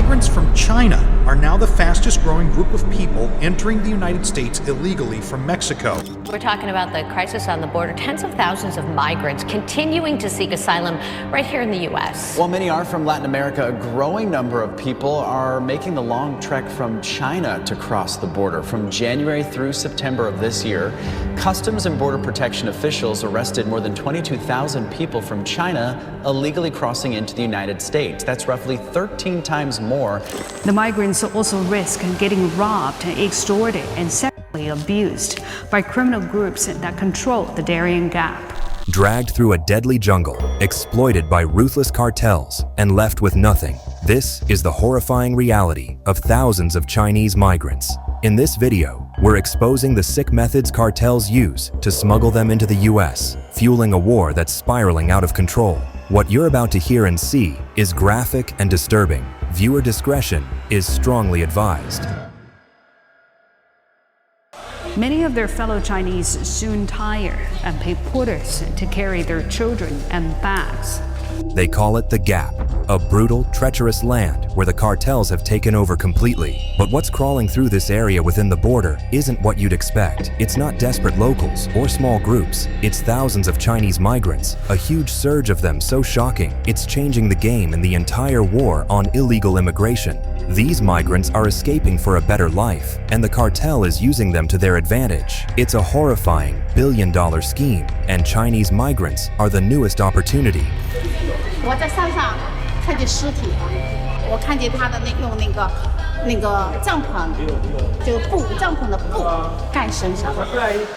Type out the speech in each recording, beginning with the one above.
Migrants from China are now the fastest growing group of people entering the United States illegally from Mexico. We're talking about the crisis on the border. Tens of thousands of migrants continuing to seek asylum right here in the U.S. While many are from Latin America, a growing number of people are making the long trek from China to cross the border. From January through September of this year, Customs and Border Protection officials arrested more than 22,000 people from China illegally crossing into the United States. That's roughly 13 times more. The migrants also risk getting robbed, extorted, and sexually abused by criminal groups that control the Darien Gap. Dragged through a deadly jungle, exploited by ruthless cartels, and left with nothing. This is the horrifying reality of thousands of Chinese migrants. In this video, we're exposing the sick methods cartels use to smuggle them into the US, fueling a war that's spiraling out of control. What you're about to hear and see is graphic and disturbing. Viewer discretion is strongly advised. Many of their fellow Chinese soon tire and pay porters to carry their children and bags. They call it the Gap, a brutal, treacherous land where the cartels have taken over completely. But what's crawling through this area within the border isn't what you'd expect. It's not desperate locals or small groups. It's thousands of Chinese migrants, a huge surge of them so shocking, it's changing the game in the entire war on illegal immigration. These migrants are escaping for a better life, and the cartel is using them to their advantage. It's a horrifying billion-dollar scheme, and Chinese migrants are the newest opportunity. 我在山上看见尸体，我看见他的用那个帐篷，就帐篷的布盖身上。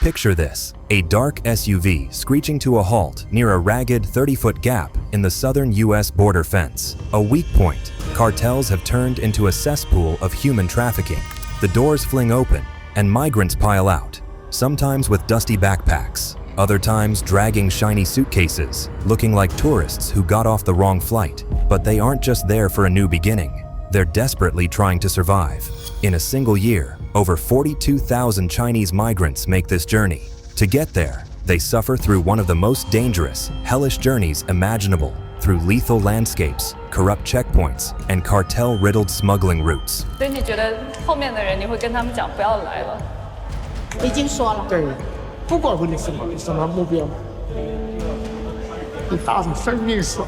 Picture this, a dark SUV screeching to a halt near a ragged 30-foot gap in the southern US border fence. A weak point, cartels have turned into a cesspool of human trafficking. The doors fling open, and migrants pile out, sometimes with dusty backpacks, other times dragging shiny suitcases, looking like tourists who got off the wrong flight. But they aren't just there for a new beginning. They're desperately trying to survive. In a single year, over 42,000 Chinese migrants make this journey. To get there, they suffer through one of the most dangerous, hellish journeys imaginable, through lethal landscapes, corrupt checkpoints, and cartel-riddled smuggling routes. 所以你觉得后面的人你会跟他们讲不要来了？已经说了。对，不管问你什么目标，你达成生命是。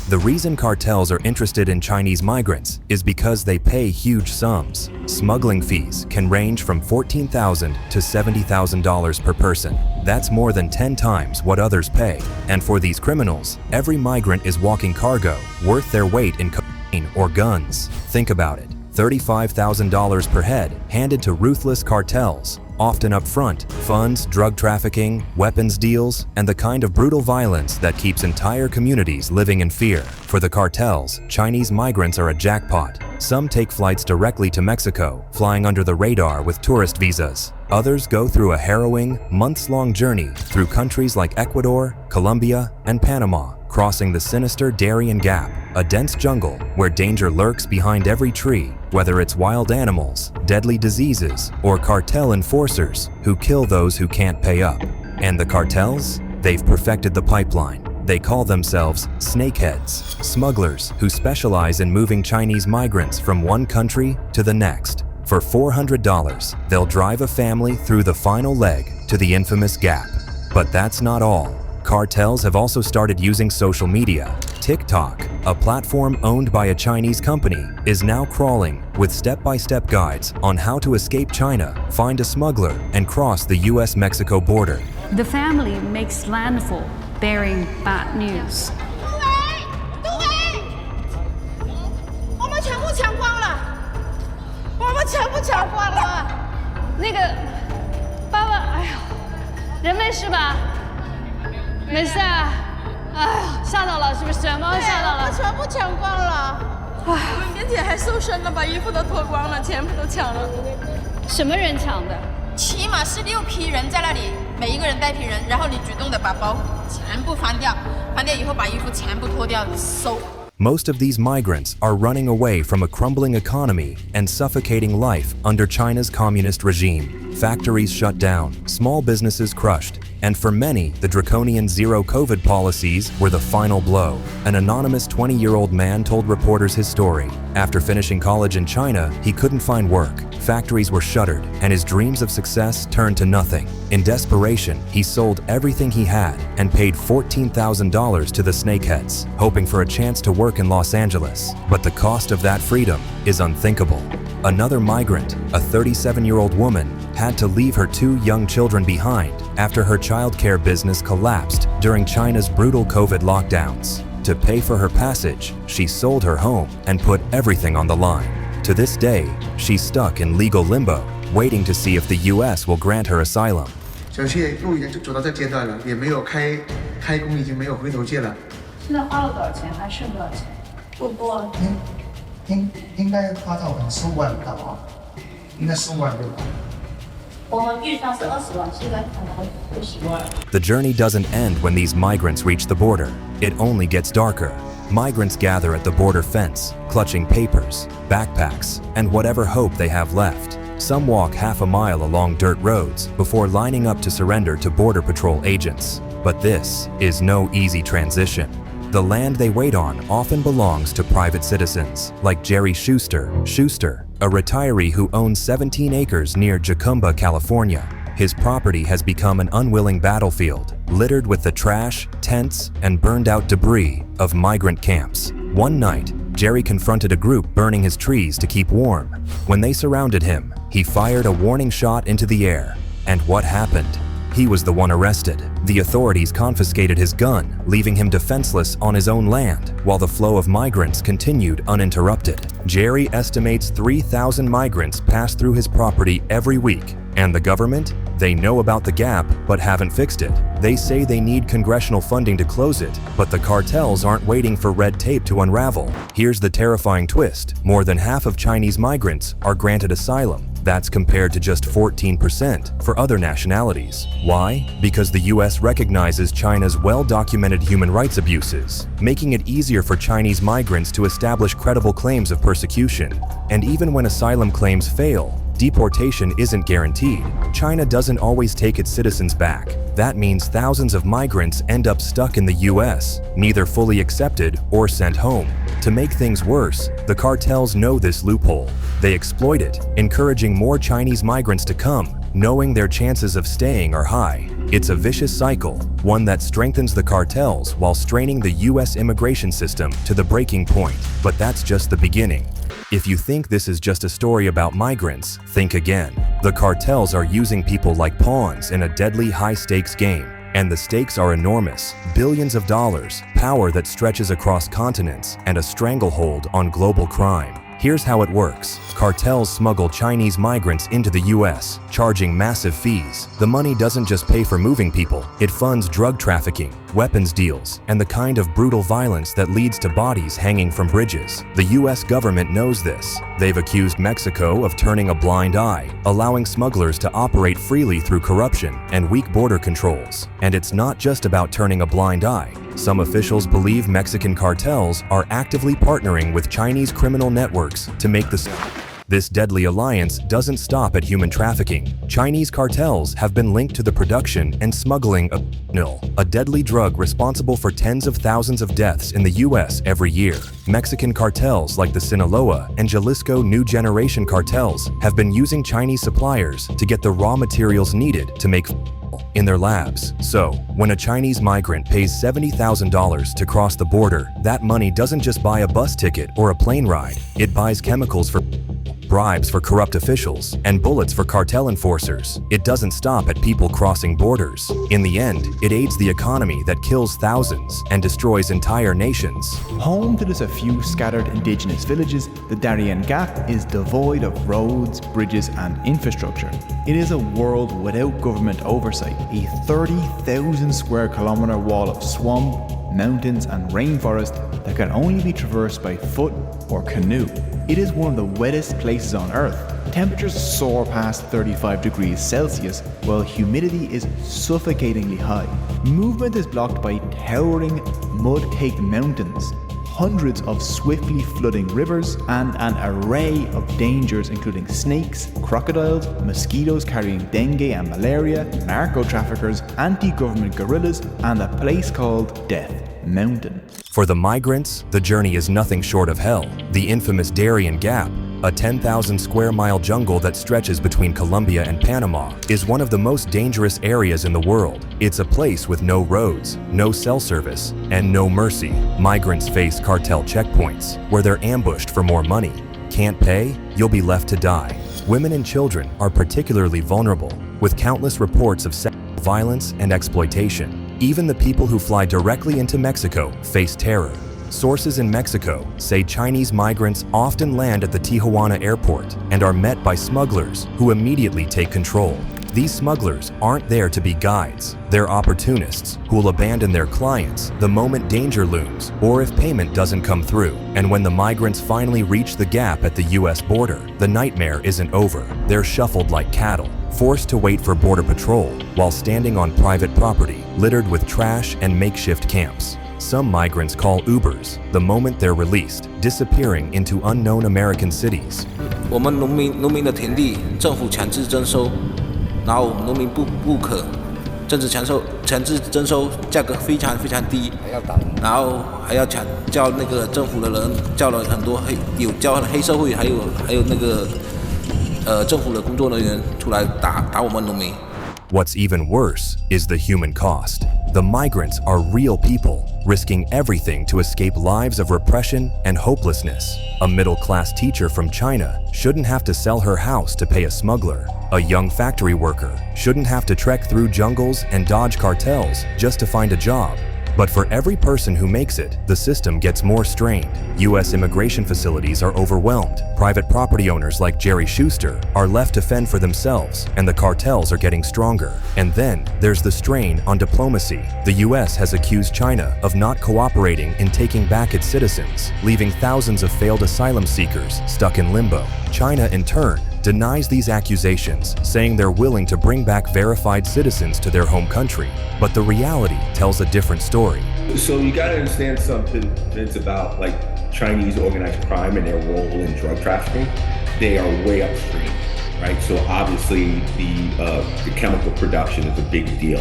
The reason cartels are interested in Chinese migrants is because they pay huge sums. Smuggling fees can range from $14,000 to $70,000 per person. That's more than 10 times what others pay. And for these criminals, every migrant is walking cargo worth their weight in cocaine or guns. Think about it. $35,000 per head handed to ruthless cartels. Often up front, funds drug trafficking, weapons deals, and the kind of brutal violence that keeps entire communities living in fear. For the cartels, Chinese migrants are a jackpot. Some take flights directly to Mexico, flying under the radar with tourist visas. Others go through a harrowing, months-long journey through countries like Ecuador, Colombia, and Panama, crossing the sinister Darien Gap, a dense jungle where danger lurks behind every tree, whether it's wild animals, deadly diseases, or cartel enforcers who kill those who can't pay up. And the cartels? They've perfected the pipeline. They call themselves snakeheads, smugglers who specialize in moving Chinese migrants from one country to the next. For $400, they'll drive a family through the final leg to the infamous Gap. But that's not all. Cartels have also started using social media. TikTok, a platform owned by a Chinese company, is now crawling with step-by-step guides on how to escape China, find a smuggler, and cross the US-Mexico border. The family makes landfall, bearing bad news. 我们全部抢光了，我们全部抢光了。那个，爸爸，哎呦，人没事吧？没事啊。哎呦，吓到了是不是？妈妈吓到了。我全部抢光了。我们面前还搜身了，把衣服都脱光了，钱都抢了。什么人抢的？起码是6批人在那里，每一个人带批人，然后你主动的把包全部翻掉，翻掉以后把衣服全部脱掉收。 Most of these migrants are running away from a crumbling economy and suffocating life under China's communist regime. Factories shut down, small businesses crushed, And for many, the draconian zero-COVID policies were the final blow. An anonymous 20-year-old man told reporters his story. After finishing college in China, he couldn't find work. Factories were shuttered, and his dreams of success turned to nothing. In desperation, he sold everything he had and paid $14,000 to the snakeheads, hoping for a chance to work in Los Angeles. But the cost of that freedom is unthinkable. Another migrant, a 37-year-old woman, had to leave her 2 young children behind after her childcare business collapsed during China's brutal COVID lockdowns. To pay for her passage, she sold her home and put everything on the line. To this day, she's stuck in legal limbo, waiting to see if the US will grant her asylum. 小谢路已经走到这阶段了，也没有开工，已经没有回头箭了。现在花了多少钱？还剩多少钱？不多了。应该花到15万吧，应该15万对吧？我们预算是20万，现在可能50万。 The journey doesn't end when these migrants reach the border. It only gets darker. Migrants gather at the border fence, clutching papers, backpacks, and whatever hope they have left. Some walk half a mile along dirt roads before lining up to surrender to Border Patrol agents. But this is no easy transition. The land they wait on often belongs to private citizens, like Jerry Schuster, a retiree who owns 17 acres near Jacumba, California. His property has become an unwilling battlefield, littered with the trash, tents, and burned-out debris of migrant camps. One night, Jerry confronted a group burning his trees to keep warm. When they surrounded him, he fired a warning shot into the air. And what happened? He was the one arrested. The authorities confiscated his gun, leaving him defenseless on his own land, while the flow of migrants continued uninterrupted. Jerry estimates 3,000 migrants pass through his property every week. And the government? They know about the gap, but haven't fixed it. They say they need congressional funding to close it, but the cartels aren't waiting for red tape to unravel. Here's the terrifying twist. More than half of Chinese migrants are granted asylum. That's compared to just 14% for other nationalities. Why? Because the US recognizes China's well-documented human rights abuses, making it easier for Chinese migrants to establish credible claims of persecution. And even when asylum claims fail, deportation isn't guaranteed. China doesn't always take its citizens back. That means thousands of migrants end up stuck in the US, neither fully accepted or sent home. To make things worse, the cartels know this loophole. They exploit it, encouraging more Chinese migrants to come, knowing their chances of staying are high. It's a vicious cycle, one that strengthens the cartels while straining the US immigration system to the breaking point. But that's just the beginning. If you think this is just a story about migrants, think again. The cartels are using people like pawns in a deadly high-stakes game. And the stakes are enormous. Billions of dollars, power that stretches across continents, and a stranglehold on global crime. Here's how it works. Cartels smuggle Chinese migrants into the US, charging massive fees. The money doesn't just pay for moving people, it funds drug trafficking, weapons deals, and the kind of brutal violence that leads to bodies hanging from bridges. The US government knows this. They've accused Mexico of turning a blind eye, allowing smugglers to operate freely through corruption and weak border controls. And it's not just about turning a blind eye. Some officials believe Mexican cartels are actively partnering with Chinese criminal networks to make This deadly alliance doesn't stop at human trafficking. Chinese cartels have been linked to the production and smuggling of a deadly drug responsible for tens of thousands of deaths in the US every year. Mexican cartels like the Sinaloa and Jalisco New Generation cartels have been using Chinese suppliers to get the raw materials needed to make in their labs. So, when a Chinese migrant pays $70,000 to cross the border, that money doesn't just buy a bus ticket or a plane ride. It buys chemicals for bribes for corrupt officials, and bullets for cartel enforcers. It doesn't stop at people crossing borders. In the end, it aids the economy that kills thousands and destroys entire nations. Home to just a few scattered indigenous villages, the Darien Gap is devoid of roads, bridges, and infrastructure. It is a world without government oversight, a 30,000 square kilometer wall of swamp, mountains, and rainforest that can only be traversed by foot or canoe. It is one of the wettest places on Earth. Temperatures soar past 35 degrees Celsius, while humidity is suffocatingly high. Movement is blocked by towering, mud-caked mountains. hundreds of swiftly flooding rivers, and an array of dangers including snakes, crocodiles, mosquitoes carrying dengue and malaria, narco-traffickers, anti-government guerrillas, and a place called Death Mountain. For the migrants, the journey is nothing short of hell. The infamous Darien Gap, a 10,000 square mile jungle that stretches between Colombia and Panama, is one of the most dangerous areas in the world. It's a place with no roads, no cell service, and no mercy. Migrants face cartel checkpoints, where they're ambushed for more money. Can't pay? You'll be left to die. Women and children are particularly vulnerable, with countless reports of sexual violence and exploitation. Even the people who fly directly into Mexico face terror. Sources in Mexico say Chinese migrants often land at the Tijuana airport and are met by smugglers who immediately take control. These smugglers aren't there to be guides. They're opportunists who will abandon their clients the moment danger looms or if payment doesn't come through. And when the migrants finally reach the gap at the US border, the nightmare isn't over. They're shuffled like cattle, forced to wait for border patrol while standing on private property littered with trash and makeshift camps. Some migrants call Ubers the moment they're released, disappearing into unknown American cities. 我们农民的田地，政府强制征收，然后农民不可，政治强制征收，价格非常低，然后还要叫那个政府的人叫了很多叫黑社会，还有那个政府的工作人员出来打我们农民。What's even worse is the human cost. The migrants are real people, risking everything to escape lives of repression and hopelessness. A middle-class teacher from China shouldn't have to sell her house to pay a smuggler. A young factory worker shouldn't have to trek through jungles and dodge cartels just to find a job. But for every person who makes it, the system gets more strained. U.S. immigration facilities are overwhelmed. Private property owners like Jerry Schuster are left to fend for themselves, and the cartels are getting stronger. And then there's the strain on diplomacy. The U.S. has accused China of not cooperating in taking back its citizens, leaving thousands of failed asylum seekers stuck in limbo. China, in turn, denies these accusations, saying they're willing to bring back verified citizens to their home country. But the reality tells a different story. So you gotta understand something that's about like Chinese organized crime and their role in drug trafficking. They are way upstream, right? So obviously the chemical production is a big deal.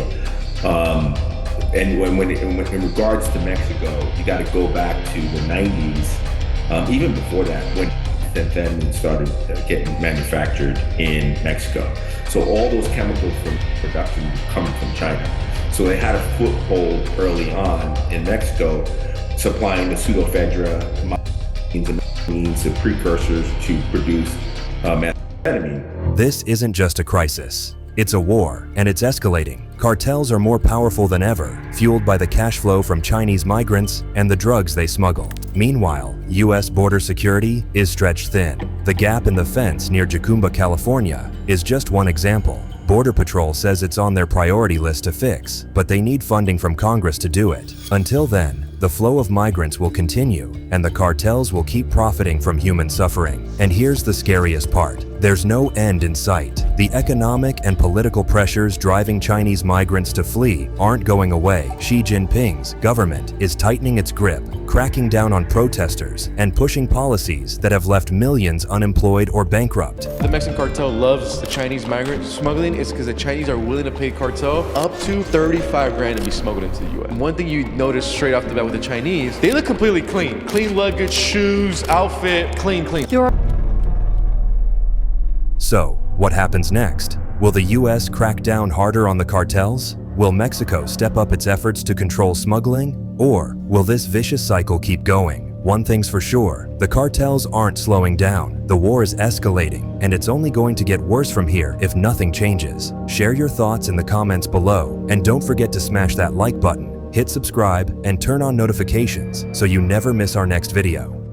And when in regards to Mexico, you gotta go back to the 90s, even before that, when methamphetamine started getting manufactured in Mexico. So all those chemicals from production coming from China. So they had a foothold early on in Mexico, supplying the pseudoephedra, the precursors to produce methamphetamine. This isn't just a crisis. It's a war, and it's escalating. Cartels are more powerful than ever, fueled by the cash flow from Chinese migrants and the drugs they smuggle. Meanwhile, U.S. border security is stretched thin. The gap in the fence near Jacumba, California, is just one example. Border Patrol says it's on their priority list to fix, but they need funding from Congress to do it. Until then, the flow of migrants will continue, and the cartels will keep profiting from human suffering. And here's the scariest part. There's no end in sight. The economic and political pressures driving Chinese migrants to flee aren't going away. Xi Jinping's government is tightening its grip, cracking down on protesters, and pushing policies that have left millions unemployed or bankrupt. The Mexican cartel loves the Chinese migrant smuggling is because the Chinese are willing to pay cartel up to 35 grand to be smuggled into the U.S. And one thing you notice straight off the bat with the Chinese, they look completely clean. Clean luggage, shoes, outfit, clean. So, what happens next? Will the U.S. crack down harder on the cartels? Will Mexico step up its efforts to control smuggling? Or will this vicious cycle keep going? One thing's for sure, the cartels aren't slowing down. The war is escalating, and it's only going to get worse from here if nothing changes. Share your thoughts in the comments below, and don't forget to smash that like button, hit subscribe, and turn on notifications so you never miss our next video.